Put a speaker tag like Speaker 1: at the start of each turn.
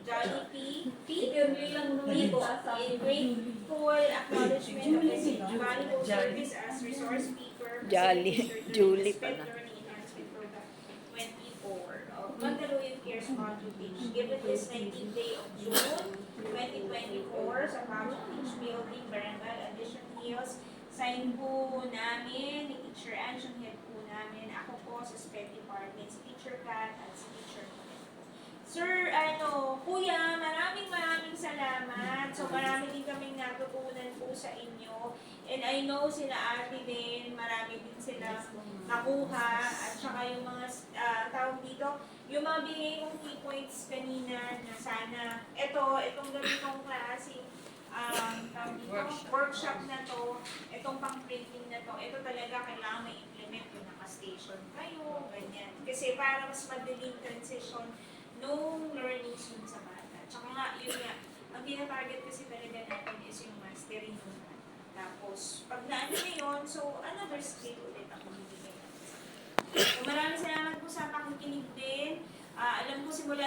Speaker 1: Jollibee. In grade 4, acknowledgement of his valuable service as resource speaker, facilitator during the SPED Learning Enhancement Program 24 of Mandaluyong Cares Module Teach. Given this 19th day of June 2024 sa Project Teach Building, Barangay Addition Hills. Sign po namin ni Teacher Ange, head po namin. Ako po sa SPED Department, si Teacher Kat at si Teacher Colette. Sir, Kuya, maraming salamat. So, marami din kaming natutunan po sa inyo. And I know sila ate din, marami din sila nakuha. At saka yung mga tawag dito, yung mga bigay kong key points kanina na sana, itong ganitong klaseng workshop na to, itong pang-printing na to, ito talaga kailangan may implement yung naka-station kayo, ganyan. Kasi para mas madaling transition nung learnings yun sa bata. Tsaka nga, yun nga, ang tinatarget kasi talaga natin is yung mastering ng bata. Tapos, pag naano na yun, so another skill ulit ang bibigay natin. So, maraming salamat po sa pakikinig din. Alam ko simula